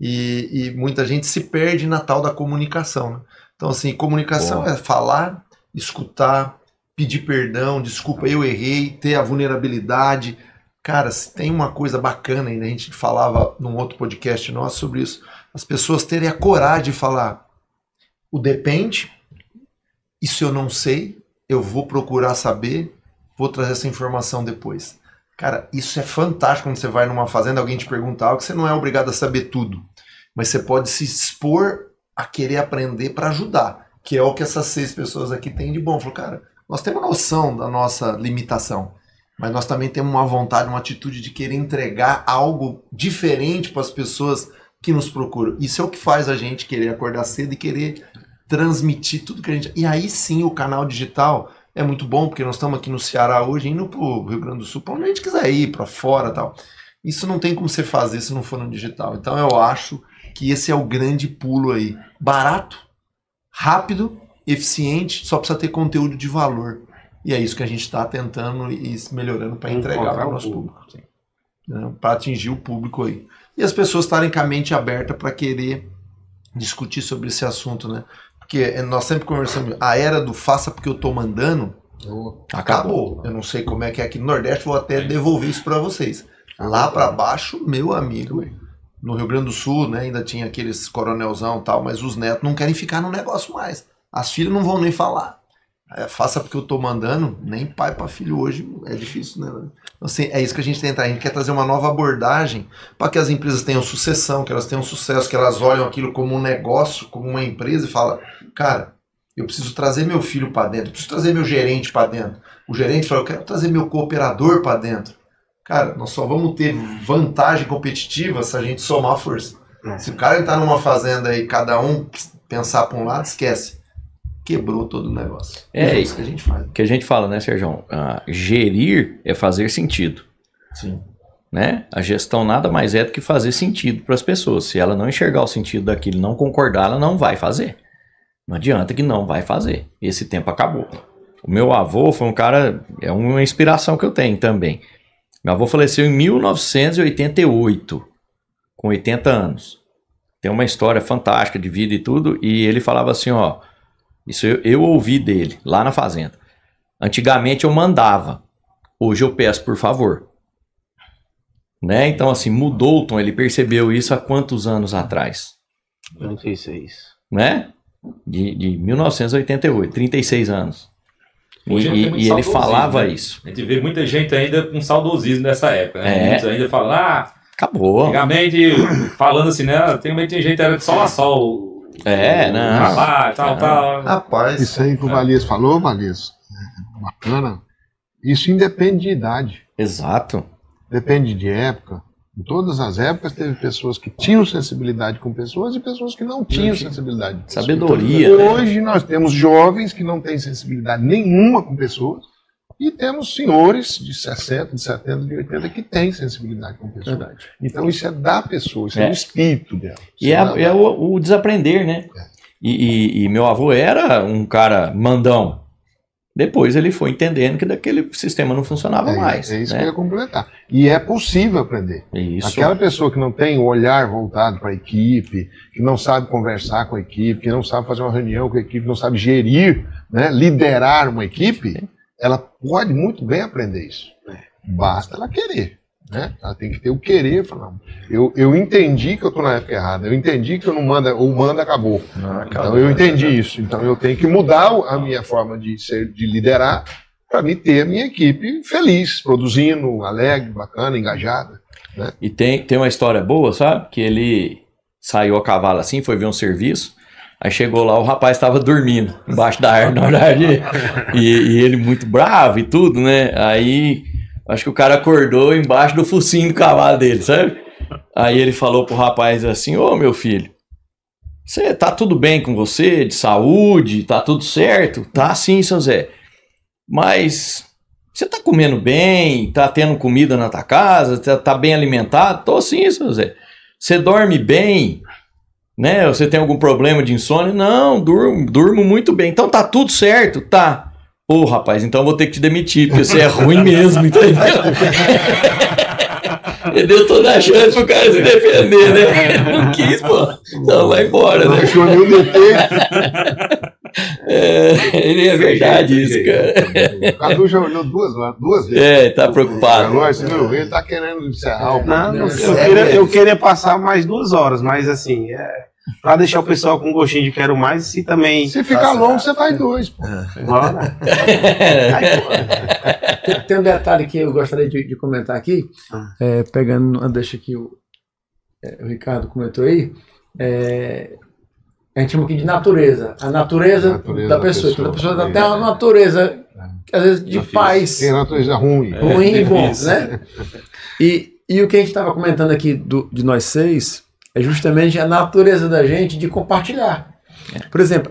E muita gente se perde na tal da comunicação, né? Então, assim, comunicação é falar, escutar, pedir perdão, desculpa, eu errei, ter a vulnerabilidade. Cara, se tem uma coisa bacana ainda, a gente falava num outro podcast nosso sobre isso, as pessoas terem a coragem de falar, o depende, isso eu não sei, eu vou procurar saber, vou trazer essa informação depois. Cara, isso é fantástico quando você vai numa fazenda, alguém te pergunta algo, que você não é obrigado a saber tudo, mas você pode se expor a querer aprender para ajudar, que é o que essas 6 pessoas aqui têm de bom. Falou, cara, nós temos noção da nossa limitação, mas nós também temos uma vontade, uma atitude de querer entregar algo diferente para as pessoas que nos procuram. Isso é o que faz a gente querer acordar cedo e querer transmitir tudo que a gente... E aí sim o canal digital é muito bom, porque nós estamos aqui no Ceará hoje, indo para o Rio Grande do Sul, para onde a gente quiser ir, para fora e tal. Isso não tem como você fazer se não for no digital. Então eu acho que esse é o grande pulo aí. Barato, rápido, eficiente, só precisa ter conteúdo de valor. E é isso que a gente está tentando e melhorando para entregar para o nosso público. Né? Para atingir o público aí. E as pessoas estarem com a mente aberta para querer discutir sobre esse assunto, né? Porque nós sempre conversamos, a era do faça porque eu tô mandando, acabou. Eu não sei como é que é aqui no Nordeste, vou até devolver isso para vocês. Lá para baixo, meu amigo, no Rio Grande do Sul, né, ainda tinha aqueles coronelzão e tal, mas os netos não querem ficar no negócio mais. As filhas não vão nem falar. Faça porque eu tô mandando, nem pai para filho hoje é difícil, né? Então, assim, é isso que a gente tenta. A gente quer trazer uma nova abordagem para que as empresas tenham sucessão, que elas tenham sucesso, que elas olham aquilo como um negócio, como uma empresa e falam, cara, eu preciso trazer meu filho para dentro, eu preciso trazer meu gerente para dentro. O gerente fala, eu quero trazer meu cooperador para dentro. Cara, nós só vamos ter vantagem competitiva se a gente somar força. Se o cara entrar numa fazenda e cada um pensar para um lado, esquece. Quebrou todo o negócio. É isso que a gente faz. Que a gente fala, né, Sérgio? Gerir é fazer sentido. Sim. Né? A gestão nada mais é do que fazer sentido para as pessoas. Se ela não enxergar o sentido daquilo, não concordar, ela não vai fazer. Não adianta que não vai fazer. Esse tempo acabou. O meu avô foi um cara, é uma inspiração que eu tenho também. Meu avô faleceu em 1988, com 80 anos. Tem uma história fantástica de vida e tudo, e ele falava assim, ó, isso eu ouvi dele, lá na fazenda. Antigamente eu mandava, hoje eu peço por favor. Né? Então assim, mudou o tom, ele percebeu isso há quantos anos atrás? 96. Né? De 1988, 36 anos. Hoje tem muito E ele saudosismo, falava né? isso. A gente vê muita gente ainda com saudosismo dessa época, né? Muitos ainda falam, acabou. Antigamente, falando assim, né? Antigamente tinha gente era de sol a sol. Não. Trabalho, tal. Rapaz. Isso aí que o Valias falou, Valias, bacana. Isso independe de idade. Exato. Depende de época. Em todas as épocas teve pessoas que tinham sensibilidade com pessoas e pessoas que não tinham sensibilidade com pessoas. Sabedoria. Então, né? hoje nós temos jovens que não têm sensibilidade nenhuma com pessoas e temos senhores de 60, de 70, de 80 que têm sensibilidade com pessoas. Verdade. Então isso é da pessoa, isso é do espírito dela. E é o desaprender, né? E meu avô era um cara mandão. Depois ele foi entendendo que daquele sistema não funcionava mais. É isso né? que eu ia completar. E é possível aprender. Isso. Aquela pessoa que não tem o olhar voltado para a equipe, que não sabe conversar com a equipe, que não sabe fazer uma reunião com a equipe, não sabe gerir, né, liderar uma equipe, ela pode muito bem aprender isso. Basta ela querer. Né? Ela tem que ter o querer. Falar, eu entendi que eu estou na época errada, eu entendi que eu não manda, o manda acabou. Então eu entendi isso. Então eu tenho que mudar a minha forma de liderar para me ter a minha equipe feliz, produzindo, alegre, bacana, engajada. Né? E tem uma história boa, sabe? Que ele saiu a cavalo assim, foi ver um serviço. Aí chegou lá, o rapaz estava dormindo embaixo da árvore, na verdade. E ele muito bravo e tudo, né? Aí acho que o cara acordou embaixo do focinho do cavalo dele, sabe? Aí ele falou pro rapaz assim, ô meu filho, tá tudo bem com você, de saúde, tá tudo certo? Tá sim, seu Zé. Mas Você tá comendo bem, tá tendo comida na tua casa, tá bem alimentado? Tô sim, seu Zé. Você dorme bem, né? Você tem algum problema de insônia? Não, durmo muito bem. Então tá tudo certo? Tá. Pô, rapaz, então eu vou ter que te demitir, porque você é ruim mesmo, entendeu? Ele deu toda a chance pro cara se defender, né? Não quis, pô. Então vai embora, né? Achou nenhum defeito. Ele é verdade isso, cara. O Cadu já olhou duas vezes. Tá preocupado. Ele tá querendo encerrar o Não, eu queria passar mais 2 horas, mas assim, pra deixar o pessoal com gostinho de quero mais, se também... Se ficar longo, você faz 2, pô. Bora. Tem um detalhe que eu gostaria de comentar aqui, pegando, deixa que o Ricardo comentou aí, a gente chama aqui de natureza, a natureza da pessoa. Então, a pessoa tem uma natureza, às vezes, de paz. Tem natureza ruim. Ruim e bom, né? E o que a gente estava comentando aqui de nós 6 é justamente a natureza da gente de compartilhar. Por exemplo,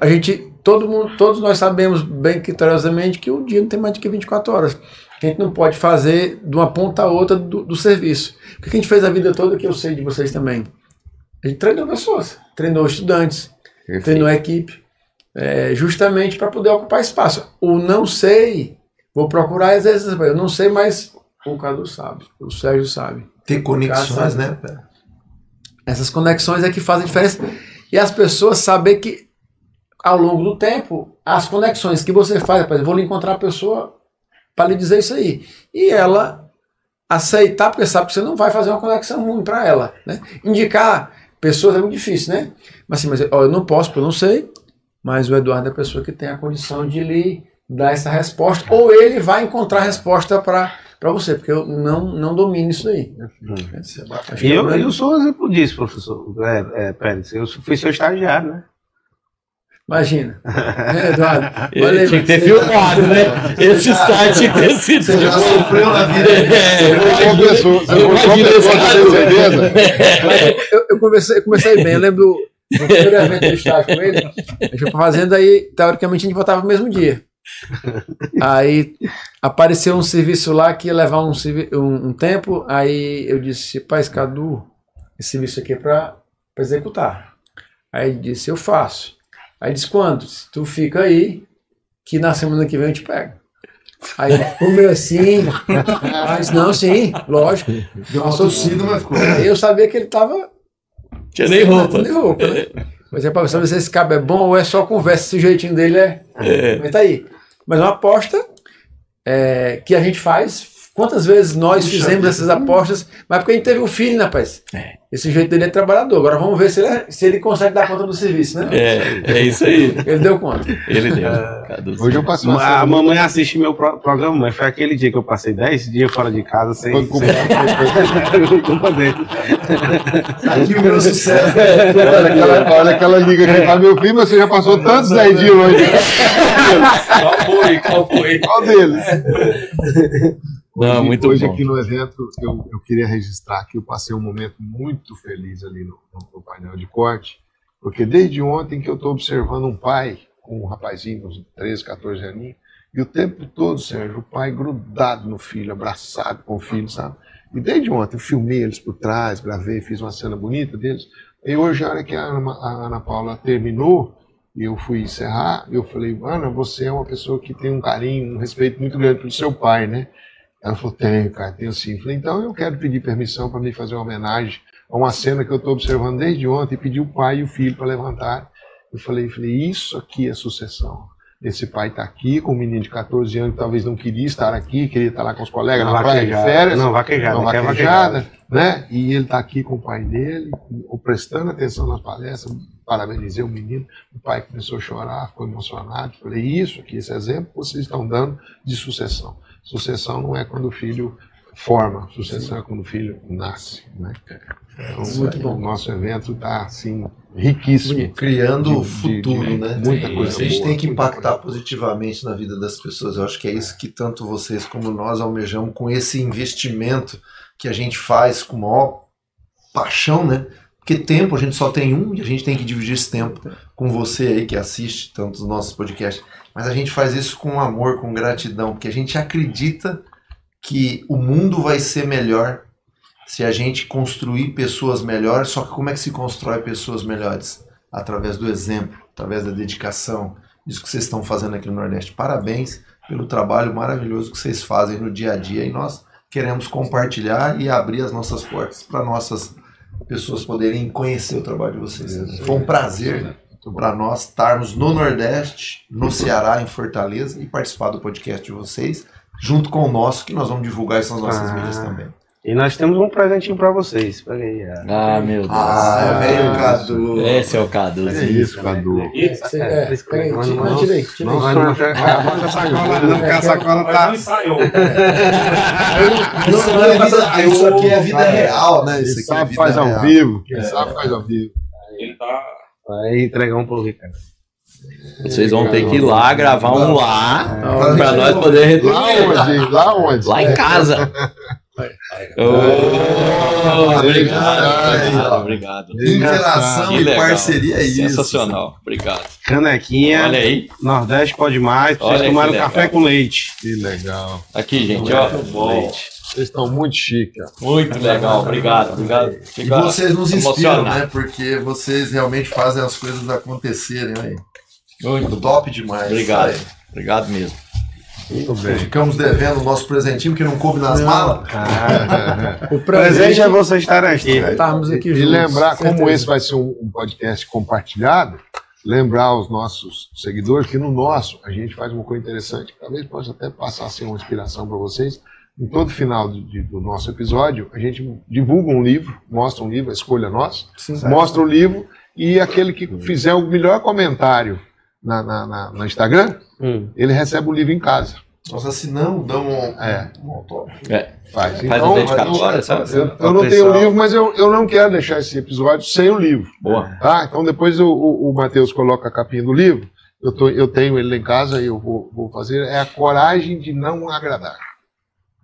todos nós sabemos bem criteriosamente que o dia não tem mais do que 24 horas. A gente não pode fazer de uma ponta a outra do serviço. O que a gente fez a vida toda, que eu sei de vocês também? A gente treinou pessoas, treinou estudantes, treinou equipe, justamente para poder ocupar espaço. O não sei, vou procurar, às vezes eu não sei, mas o Cadu sabe, o Sérgio sabe. Ter conexões, né? Essas conexões é que fazem diferença. E as pessoas saber que, ao longo do tempo, as conexões que você faz, eu vou lhe encontrar a pessoa para lhe dizer isso aí. E ela aceitar, porque sabe que você não vai fazer uma conexão ruim para ela. Né? Indicar pessoas é muito difícil, né? Mas assim, eu não posso, porque eu não sei, mas o Eduardo é a pessoa que tem a condição de lhe dar essa resposta, ou ele vai encontrar a resposta para você, porque eu não domino isso aí. Eu sou um exemplo disso, professor Pérez. Eu fui seu estagiário, né? Imagina. Eduardo. Ele tinha que ter filmado, né? Esse site tinha que ter sido. Você já sofreu na vida. Eu comecei bem. Eu lembro do primeiro evento do estágio com ele. A gente foi pra fazenda, aí, teoricamente, a gente voltava no mesmo dia. Aí apareceu um serviço lá que ia levar um tempo. Aí eu disse: pai, Cadu, esse serviço aqui é para executar. Aí ele disse: eu faço. Aí disse: quando? Tu fica aí, que na semana que vem eu te pego. Aí ficou meio assim, mas não, sim, lógico. Deu uma tossida, mas ficou. Aí eu sabia que ele tava. Tinha nem roupa. Né? Mas é pra saber se esse cabo é bom ou é só conversa, esse jeitinho dele Mas tá aí. Mas é uma aposta que a gente faz. Quantas vezes nós fizemos essas apostas, mas porque a gente teve um filho, né, rapaz? Esse jeito dele é trabalhador. Agora vamos ver se ele consegue dar conta do serviço, né? É isso aí. Ele deu conta. Ele deu. Hoje eu passo a mamãe assiste meu programa, mas foi aquele dia que eu passei 10 dias fora de casa sem culpa dele. Aqui o meu sucesso. Olha aquela liga que tá meu filho, mas você já passou tantos 10 dias hoje. Qual foi? Qual deles? Não, muito hoje bom. Aqui no evento eu queria registrar que eu passei um momento muito feliz ali no painel de corte, porque desde ontem que eu estou observando um pai com um rapazinho, uns 13, 14 aninhos, e o tempo todo, Sérgio, o pai grudado no filho, abraçado com o filho, sabe? E desde ontem eu filmei eles por trás, gravei, fiz uma cena bonita deles. E hoje, a hora que a Ana Paula terminou, e eu fui encerrar, eu falei: Ana, você é uma pessoa que tem um carinho, um respeito muito grande pelo seu pai, né? Ela falou: tenho, cara, tenho sim. Eu falei: então eu quero pedir permissão para me fazer uma homenagem a uma cena que eu estou observando desde ontem, e pedi o pai e o filho para levantar. Eu falei: isso aqui é sucessão. Esse pai está aqui com um menino de 14 anos que talvez não queria estar aqui, queria estar lá com os colegas na praia de férias. Não, vaquejada, né? E ele está aqui com o pai dele, prestando atenção nas palestras. Parabenizei o menino, o pai começou a chorar, ficou emocionado. Falei: isso aqui, esse exemplo que vocês estão dando de sucessão. Sucessão não é quando o filho forma, sucessão é quando o filho nasce, né? Então, o nosso evento está assim riquíssimo, criando o futuro, né? Muita coisa. A gente tem que impactar positivamente na vida das pessoas. Eu acho que é isso que tanto vocês como nós almejamos com esse investimento que a gente faz com maior paixão, né? Porque tempo a gente só tem um e a gente tem que dividir esse tempo com você aí que assiste tantos nossos podcasts. Mas a gente faz isso com amor, com gratidão, porque a gente acredita que o mundo vai ser melhor se a gente construir pessoas melhores. Só que como é que se constrói pessoas melhores? Através do exemplo, através da dedicação. Isso que vocês estão fazendo aqui no Nordeste. Parabéns pelo trabalho maravilhoso que vocês fazem no dia a dia. E nós queremos compartilhar e abrir as nossas portas para nossas pessoas poderem conhecer o trabalho de vocês. Foi um prazer para nós estarmos no Nordeste, no Ceará, em Fortaleza, e participar do podcast de vocês, junto com o nosso, que nós vamos divulgar isso nas nossas mídias também. E nós temos um presentinho pra vocês. Pega aí. Ah, meu Deus. Ah, velho Cadu. Esse é o Cadu. É isso, Cadu. Tirei. Não, a sacola tá... Isso aqui é vida real, né? Isso aqui é Sabe vida faz ao real. vivo. Quem sabe faz ao vivo. Ele tá. Vai entregar um pro Ricardo. Vocês vão ter que ir lá, gravar um lá, pra nós poder retribuir. Lá onde? Lá em casa. Obrigado. Interação Que e legal. parceria é isso. Sensacional. Obrigado. Canequinha. Olha aí. Nordeste pode mais. Pra Olha vocês que tomarem legal. café com leite. Que legal. Aqui, gente, ó. Leite. Vocês estão muito chique. Ó. Muito legal. Obrigado. E vocês nos inspiram, emocionado. né? Porque vocês realmente fazem as coisas acontecerem aí. Muito Top demais. Obrigado. Aí. Obrigado mesmo. Muito bem. Ficamos devendo o nosso presentinho, que não coube nas malas. O Presente é você estar aqui. estarmos aqui E juntos. lembrar, como certeza. esse vai ser um podcast compartilhado, lembrar aos nossos seguidores que no nosso a gente faz uma coisa interessante, que talvez possa até passar a ser uma inspiração para vocês. Em todo final do nosso episódio, a gente divulga um livro, mostra um livro, a escolha nossa, mostra o livro, e aquele que fizer o melhor comentário no Instagram, ele recebe o livro em casa. Nós assinamos, damos um autógrafo. Faz Faz a dedicatória, sabe? eu não tenho o livro, mas eu não quero deixar esse episódio sem o livro. Boa. Tá? Então depois o Matheus coloca a capinha do livro, eu tenho ele lá em casa e eu vou fazer, é a coragem de não agradar.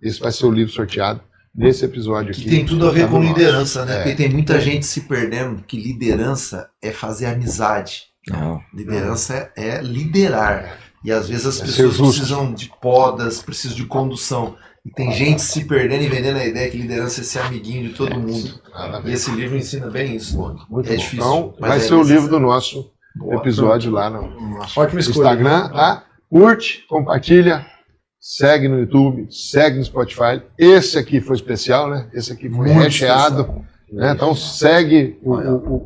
Esse vai ser o livro sorteado nesse episódio aqui. Que tem tudo a ver Tá com no nosso. liderança, né? Porque tem muita gente se perdendo que liderança é fazer amizade. Não. Liderança é liderar. E às vezes as É pessoas ser justo. precisam de podas, precisam de condução. E tem gente se perdendo e vendendo a ideia que liderança é ser amiguinho de todo mundo. E esse livro ensina bem isso, Lone. É difícil. Então mas vai é ser o livro necessário. do nosso episódio lá no nosso Ótima escolha. Instagram, tá? Curte, compartilha, segue no YouTube, segue no Spotify. Esse aqui foi especial, né? Esse aqui foi Muito recheado. especial. Né? Então segue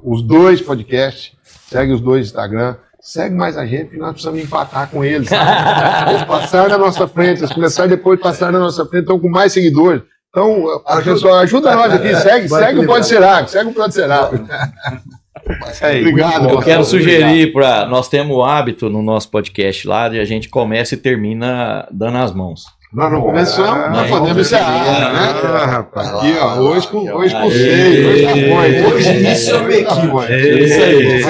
os dois podcasts, segue os dois Instagram, segue mais a gente, que nós precisamos empatar com eles. Sabe? Eles passaram na nossa frente, eles começaram depois de passar na nossa frente, estão com mais seguidores. Então, pessoal, ajuda nós aqui, segue o Pode Será, segue o Pode Será. Obrigado. Eu quero sugerir para nós temos o hábito no nosso podcast lá de a gente começa e termina dando as mãos. Nós não começamos, nós podemos encerrar, né? rapaz. Aqui, ó, hoje com 6, hoje tá bom. Hoje isso é uma equipe. Isso aí.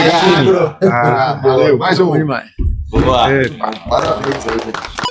Valeu, mais um. Bom demais. Boa. Parabéns aí, gente.